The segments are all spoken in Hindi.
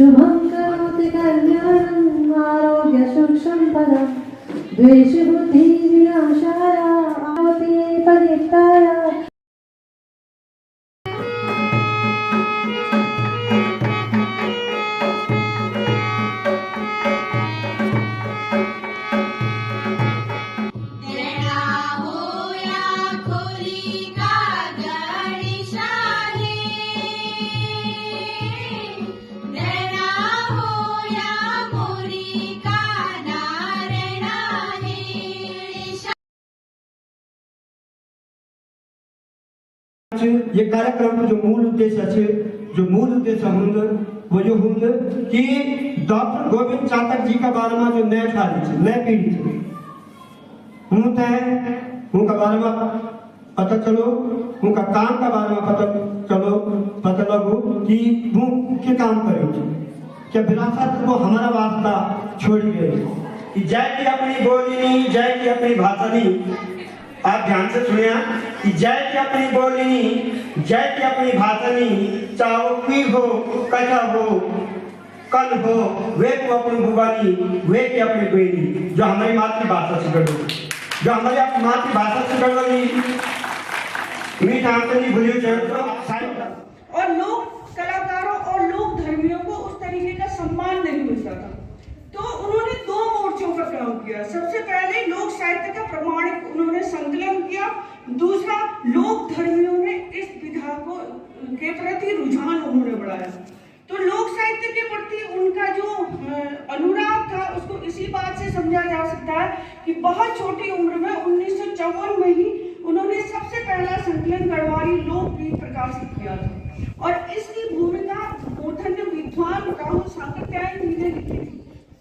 शुभं करोति कल्याणं आरोग्यसुखसम्पदं द्वेषबुद्धिविनाशाय आरति परित्राय। ये कार्यक्रम का जो मूल उद्देश्य होंगे वो जो होंगे कि डॉक्टर गोविंद चातक जी का बारे में जो नए पीढ़ी उनका बारे में पता चलो, उनका काम का बारे में पता लगो कि वो क्या काम करेंगे, क्या विरासत को हमारा वास्ता छोड़ी गई। जय की अपनी बोली नहीं, जय की अपनी भाषा नहीं। आप ध्यान से सुनिए कि जय की अपनी बोली नहीं, जय की अपनी भाषा नहीं। चाहे कोई हो, कथा हो, कल हो, वे को अपनी भुवानी, वे की अपनी बेटी जो हमारी मातृभाषा से गढ़ी, जो हमारी मातृभाषा से गढ़ी मीठा आंतनी भूलियो। और लोक कलाकारों और लोक धर्मियों को उस तरीके का सम्मान नहीं मिलता था, तो उन्होंने दो मोर्चों पर काम किया। सबसे पहले लोक साहित्य का प्रमाणिक उन्होंने संकलन किया, दूसरा लोक धर्मियों ने इस विधा को के प्रति रुझान उन्होंने बढ़ाया। तो लोक साहित्य के प्रति उनका जो अनुराग था उसको इसी बात से समझा जा सकता है कि बहुत छोटी उम्र में 1954 में ही उन्होंने सबसे पहला संकलन गढ़वाली लोकगीत प्रकाशित किया था और इसकी भूमिका मूर्धन्य विद्वान राहुल सातत्यायन जी ने लिखी थी।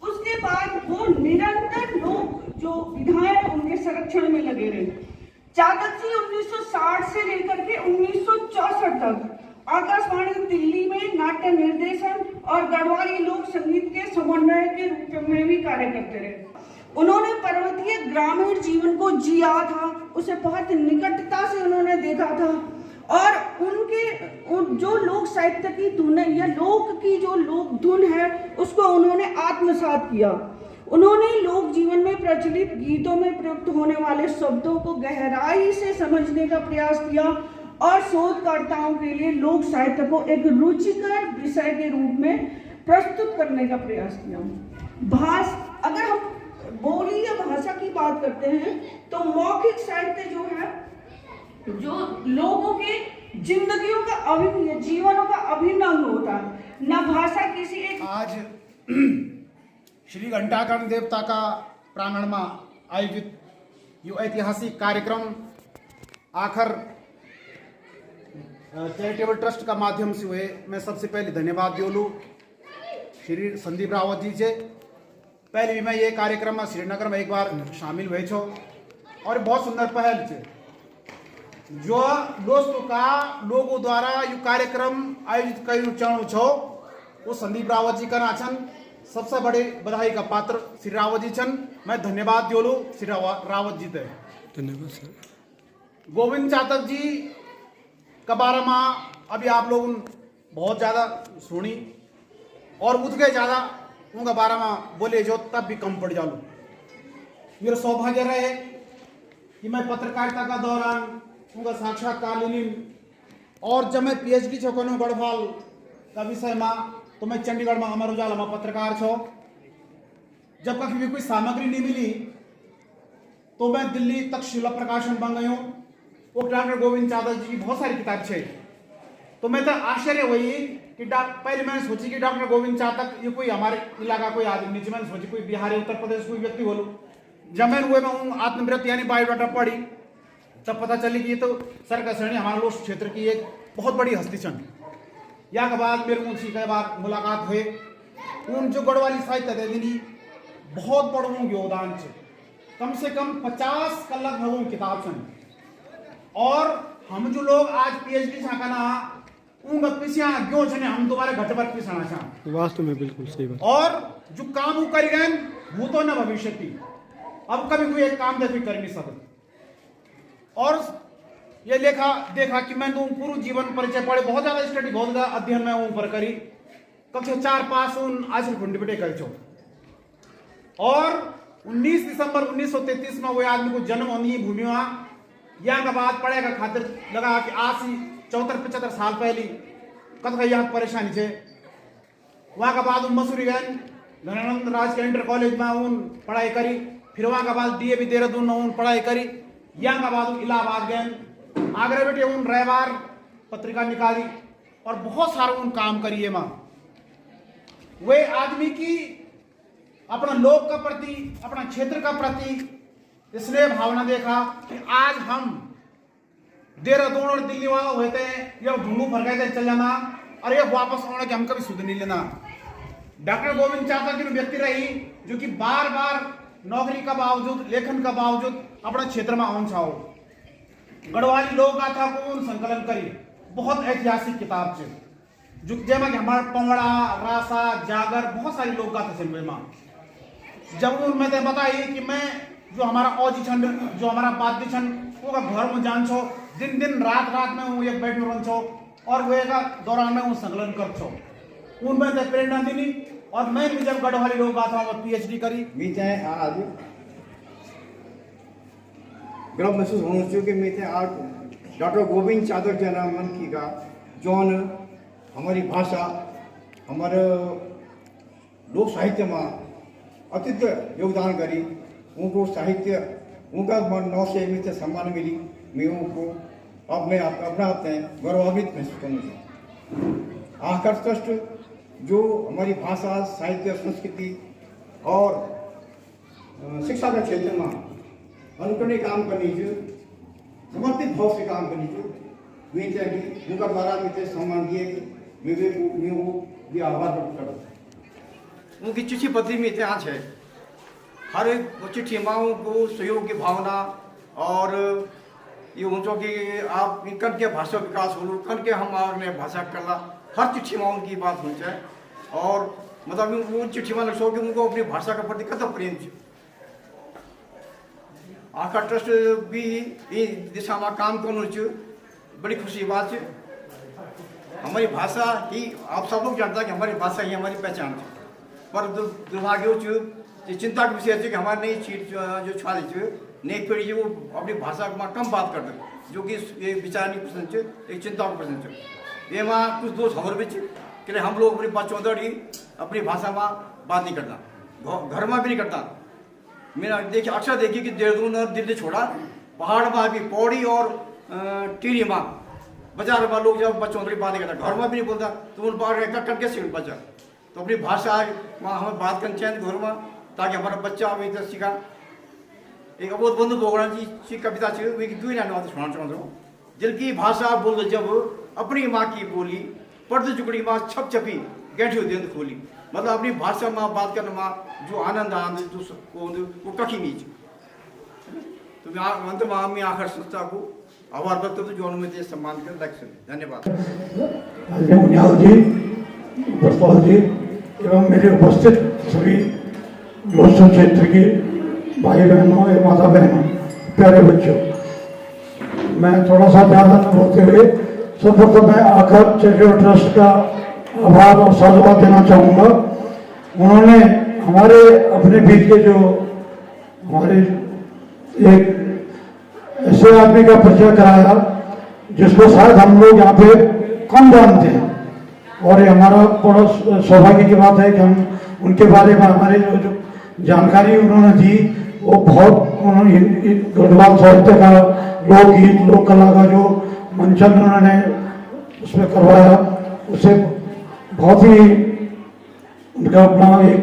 उसके बाद वो निरंतर लोग जो विधाएं उनके संरक्षण में लगे रहे। चातक जी 1960 से लेकर के 1964 तक आकाशवाणी दिल्ली में नाट्य निर्देशन और गढ़वाली लोक संगीत के समन्वय के रूप में भी कार्य करते रहे। उन्होंने पर्वतीय ग्रामीण जीवन को जिया था, उसे बहुत निकटता से उन्होंने देखा था और उनके जो लोक साहित्य की धुन है या लोक की जो लोक धुन है उसको उन्होंने आत्मसात किया। उन्होंने लोक जीवन में प्रचलित गीतों में प्रयुक्त होने वाले शब्दों को गहराई से समझने का प्रयास किया और शोधकर्ताओं के लिए लोक साहित्य को एक रुचिकर विषय के रूप में प्रस्तुत करने का प्रयास किया। अगर हम बोली या भाषा की बात करते हैं तो मौखिक साहित्य जो है जो लोगों के जिंदगियों का अभिन्न जीवनों का अभिन्न अंग होता है। न भाषा किसी एक आज श्री घंटाकर्ण देवता का प्रांगण में आयोजित यो ऐतिहासिक कार्यक्रम आखिर चैरिटेबल ट्रस्ट का माध्यम से हुए। मैं सबसे पहले धन्यवाद दियोलू श्री संदीप रावत जी से। पहले भी मैं ये कार्यक्रम में श्रीनगर में एक बार शामिल हुए छो और बहुत सुंदर पहल छे जो दोस्तों का लोगों द्वारा ये कार्यक्रम आयोजित करू चाहूँ छो वो संदीप रावत जी का नाचन सबसे बड़े बधाई का पात्र श्री रावत जी छन। मैं धन्यवाद दियोलू श्री रावत जी ते। धन्यवाद सर। गोविंद चातक जी का बारे में अभी आप लोग बहुत ज़्यादा सुनी और उतके ज़्यादा उनका बारे में बोले जो तब भी कम पड़ जालू। मेरा सौभाग्य रहे कि मैं पत्रकारिता का दौरान उनका साक्षात्कार लेनी और जब मैं पीएचडी छो गढ़वाल का विषय में तो मैं चंडीगढ़ में अमर उजाला में पत्रकार छो। जब कभी भी कोई सामग्री नहीं मिली तो मैं दिल्ली तक्षशिला प्रकाशन बन गई हूँ। वो डॉक्टर गोविंद चातक जी की बहुत सारी किताब छे। तो मैं तो आश्चर्य हुई कि पहले मैंने सोची कि डॉक्टर गोविंद चातक ये कोई हमारे इलाका कोई आदमी नहीं, मैंने सोची कोई बिहारी उत्तर प्रदेश कोई व्यक्ति बोलो। जब मैंने हुए मैं आत्मवृत्ति यानी बायोडाटा पढ़ी तब पता चली कि ये तो सर का श्रेणी हमारे लोक क्षेत्र की एक बहुत बड़ी हस्ती छन। या के बाद मेरे उनसे कई बार मुलाकात हुए। उन जो गढ़वाली साहित्य दे बहुत बड़ो योगदान है, कम से कम 50 का लगभग किताब छन। और हम जो लोग आज पीएचडी छाकाना उनका पिछा क्यों छने हम दोबारा घट पर पिछाना चाह वास्तव में बिल्कुल सही बात। और जो काम वो कर गए वो तो न भविष्य की अब कभी कोई एक काम देखी कर नहीं सकते। और ये देखा कि मैं तो पूर्ण जीवन परिचय पढ़े बहुत ज्यादा स्टडी बहुत ज्यादा अध्ययन में ऊपर करी कक्षा 4 उन आज खुंडी बेटे कर छो और 19 दिसंबर 1933 में वो आदमी को जन्म होनी भूमि में यहाँ का बाद पढ़ेगा खातिर लगा कि आज से 74-75 साल पहले कत यहाँ परेशानी थे वहाँ का बाद मसूरी गए धनानंद राज के इंटर कॉलेज में उन पढ़ाई करी फिर वहाँ का बाद DAV देहरादून में उन पढ़ाई करी यहाँ का बाद इलाहाबाद गए आगरा बेटे उन रविवार पत्रिका निकाली और बहुत सारे उन काम करिए माँ वे आदमी की अपना लोक का प्रति अपना क्षेत्र का प्रति इसलिए भावना देखा कि आज हम देहरादून और दिल्ली वाला हुए थे ये ढूंढू भर गए थे चल जाना और ये वापस आना कि हम कभी सुध नहीं लेना। डॉक्टर गोविंद चाचा की व्यक्ति रही जो कि बार बार नौकरी का बावजूद लेखन का बावजूद अपने क्षेत्र में आउन छाओ गढ़वाली लोक गाथा को उन संकलन करी बहुत ऐतिहासिक किताब से जो जैमा कि हमारा पंवड़ा रासा जागर बहुत सारी लोक गाथा से जब उनमें तो बताई कि मैं जो हमारा औजी छंद जो हमारा वाद्य छंद वो का घर में जान छो दिन दिन रात में वो एक बैठ में रन छो और वो का दौरान में वो संकलन कर छो उनमें तो प्रेरणा दिनी और मैं भी जब गढ़वाली लोक गाथा में PhD करी मीते आज गर्व महसूस होना चाहिए कि मीते आज डॉक्टर गोविंद चाचा जना मन की का जौन हमारी भाषा हमारे लोक साहित्य में अत्यंत योगदान करी उनको साहित्य उनका नौ से मित्र सम्मान मिली मैं उनको अब मैं अपना गौरवान्वित महसूस करना चाहिए। आखिर ट्रस्ट जो हमारी भाषा साहित्य संस्कृति और शिक्षा के क्षेत्र में अनुकरणीय काम करनी चाहिए समर्पित भाव से काम करनी चाहिए वे चाहिए उनका द्वारा मित्र सम्मान दिए मैं भी आभार व्यक्त करूँ। उनकी चिट्ठी पत्री में इतिहास है हर एक चिट्ठी माओं को सहयोग की भावना और ये ऊँचो कि आप कन के भाषा विकास हो कन के हम ने भाषा करला हर चिट्ठी में उनकी बात हो जाए और मतलब वो चिट्ठी में लग कि उनको अपनी भाषा के प्रति कतम प्रेम है। आखा ट्रस्ट भी इस दिशा में काम करना चाहिए बड़ी खुशी की बात है। हमारी भाषा ही आप सब लोग जानता है कि हमारी भाषा ही हमारी पहचान है पर दुर्भाग्य चिंता का विषय है कि हमारे नई सीट जो छाली है नई पीढ़ी वो अपनी भाषा में कम बात करते हैं जो कि एक विचार नहीं प्रश्न है एक चिंता का प्रश्न है ये वहाँ कुछ दोस्त हमारे बीच कि हम लोग अपनी बच्चों ही अपनी भाषा में बात नहीं करता घर में भी नहीं करता। मेरा देखिए अक्सर देखिए कि देहरादून और दिल्ली छोड़ा पहाड़ में भी पौड़ी और टीरी में बाजार में लोग जब बच्चों की बात नहीं करता घर में भी नहीं बोलता तो उन बाहर करके सीख बच्चा तो अपनी भाषा वहाँ हमें बात करनी चाहिए घर में ताकि हमारा बच्चा अभी तक सीखा। एक अबोध बंधु बोगड़ा जी कविता चाहिए वे दुई लाने बात सुनाना चाहता हूँ दिल की भाषा बोल जब अपनी माँ की बोली पर्द चुकड़ी माँ छप छपी गैठी देंद खोली मतलब अपनी भाषा में बात करने में जो आनंद वो कखी नहीं तो अंत में मैं आखिर संस्था को आभार व्यक्त करता हूँ जो अनुमति सम्मान कर रखें। धन्यवाद। जी एवं मेरे उपस्थित सभी लोचन क्षेत्र के भाई बहनों एवं माता बहनों प्यारे बच्चों मैं थोड़ा सा ज़्यादा न बोलते हुए सबसे मैं आखिर चैरिटेबल ट्रस्ट का आभार और साधुवाद देना चाहूँगा। उन्होंने हमारे अपने बीच के जो हमारे एक ऐसे आदमी का परिचय कराया जिसको शायद हम लोग यहाँ पे कम जानते हैं और ये हमारा बड़ा सौभाग्य की बात है कि हम उनके बारे में हमारे जो जानकारी उन्होंने दी वो बहुत उन्होंने गढ़वाल साहित्य का लोकगीत लोक कला का जो मंचन उन्होंने उसमें करवाया उसे बहुत ही उनका अपना एक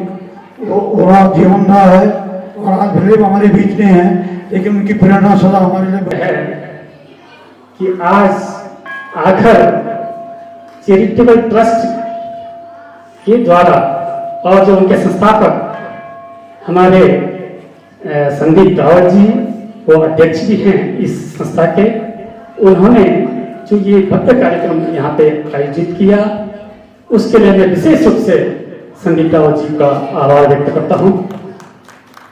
बड़ा जीवन रहा है और आज भले हमारे बीच में हैं लेकिन उनकी प्रेरणा सदा हमारे लिए है कि आज आखिर चैरिटेबल ट्रस्ट के द्वारा और जो उनके संस्थापक हमारे संदीप रावत जी वो अध्यक्ष भी हैं इस संस्था के उन्होंने जो ये भव्य कार्यक्रम यहाँ पे आयोजित किया उसके लिए मैं विशेष रूप से संदीप रावत जी का आभार व्यक्त करता हूँ।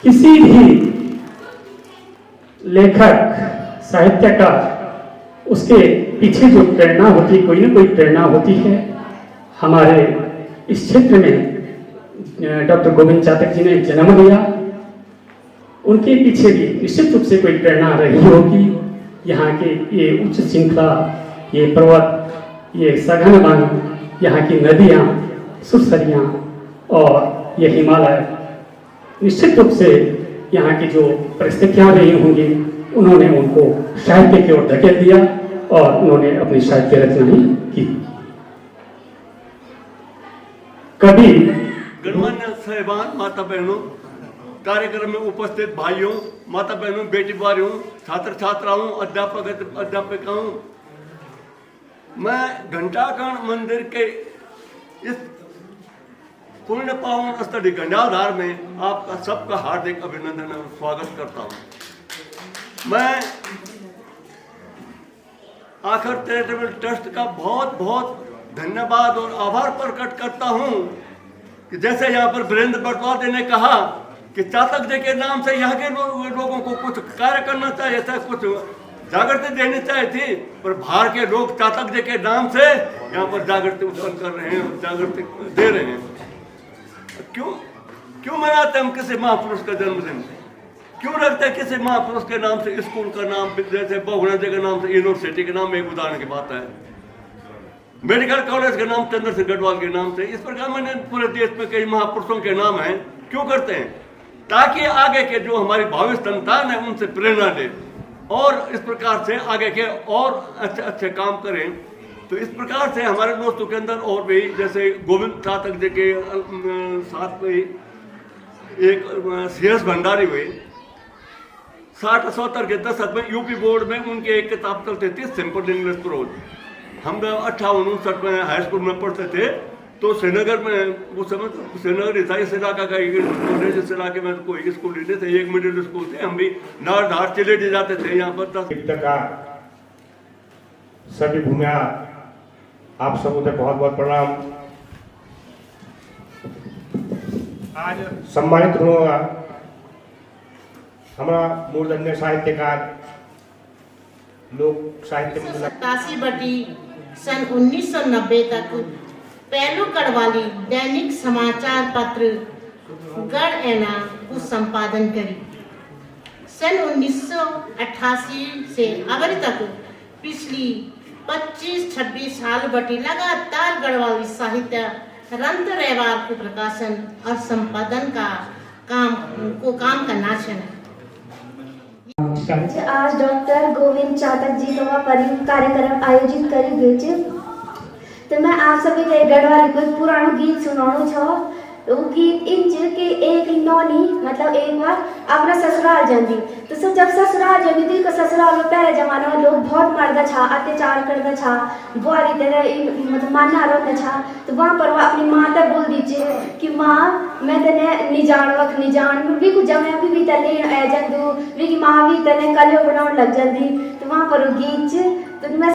किसी भी लेखक साहित्यकार उसके पीछे जो प्रेरणा होती है कोई ना कोई प्रेरणा होती है। हमारे इस क्षेत्र में डॉक्टर गोविंद चातक जी ने जन्म लिया, उनके पीछे भी निश्चित रूप से कोई प्रेरणा रही होगी। यहाँ के ये उच्च श्रृंखला, ये पर्वत, ये सघन वन, यहाँ की नदियाँ, सुरसरियाँ और ये हिमालय, निश्चित रूप से यहाँ की जो परिस्थितियाँ रही होंगी, उन्होंने उनको साहित्य की ओर धकेल दिया और उन्होंने अपनी साहित्य रचना ही की। कभी गणमान्य साहिबान, माता बहनों, कार्यक्रम में उपस्थित भाइयों, माता बहनों, बेटी बारियों, छात्र छात्राओं, अध्यापक अध्यापिकाओं, मैं घंटाकर्ण मंदिर के इस पुण्य पावन स्थली गंडाधार में आपका सबका हार्दिक अभिनंदन और स्वागत करता हूं। मैं आखिर चैरिटेबल ट्रस्ट का बहुत बहुत धन्यवाद और आभार प्रकट करता हूं कि जैसे यहाँ पर वीरेंद्र बरद्वाज ने कहा कि चातक जी के नाम से यहाँ के लोगों को कुछ कार्य करना चाहिए था, कुछ जागृति देनी चाहिए थी, पर बाहर के लोग चातक जी के नाम से यहाँ पर जागृति उत्पन्न कर रहे हैं, जागृति दे रहे हैं। क्यों मनाते हम किसी महापुरुष का जन्मदिन? क्यों रखते हैं किसी महापुरुष के नाम से स्कूल का नाम, जैसे बहुगुणा जी के नाम से यूनिवर्सिटी के नाम, एक उदाहरण की बात है, मेडिकल कॉलेज के नाम चंद्र सिंह गढ़वाल के नाम से, इस प्रकार मैंने पूरे देश में कई महापुरुषों के नाम हैं। क्यों करते हैं? ताकि आगे के जो हमारी भावी संतान है उनसे प्रेरणा ले और इस प्रकार से आगे के और अच्छे अच्छे काम करें। तो इस प्रकार से हमारे दोस्तों के अंदर और भी, जैसे गोविंद चातक जी के साथ में एक CS भंडारी हुए, 60-70 के दशक में यूपी बोर्ड में उनके एक किताब चलते थे, सिंपल इंग्लिश प्रोज। हम 58-59 में हाई स्कूल में पढ़ते थे, तो श्रीनगर में उस समय तो श्रीनगर था, इस इलाका का स्कूल है, जिस इलाके में कोई स्कूल नहीं थे, एक मिडिल स्कूल थे, हम भी नार धार चले जाते थे। यहाँ पर सभी भूमिया आप सबको बहुत बहुत प्रणाम। आज सम्मानित हुआ हमारा मूर्धन्य साहित्यकार, लोक साहित्य में 87 बटी सन 1990 तक पहलू गढ़वाली दैनिक समाचार पत्र गढ़ एना को संपादन करी। सन 1988 से अगर तक पिछली 25-26 साल बटी लगातार गढ़वाली साहित्य रंत रविवार को प्रकाशन और संपादन का काम करना चाहिए। आज डॉक्टर गोविंद चातक जी का कार्यक्रम आयोजित करी गई, तो मैं आप सभी के गढ़वाली को एक पुराना गीत सुनाऊँ छो। वो गीत इंच के एक नौनी मतलब एक बार अपना ससुराल जाती, तो सब जब ससुराल जाती थी तो ससुराल में पहले जमाने में लोग बहुत मरदा छा, अत्याचार करता छा, बुआरी तरह मतलब मानना रहता छा। तो वहाँ पर वो अपनी माँ तक बोल दीजिए कि माँ मैं तने निजान भी कुछ जमे भी तले जंदू भी की माँ भी तने कलियो बनाने लग जाती। तो वहाँ पर वो गीत तो मैं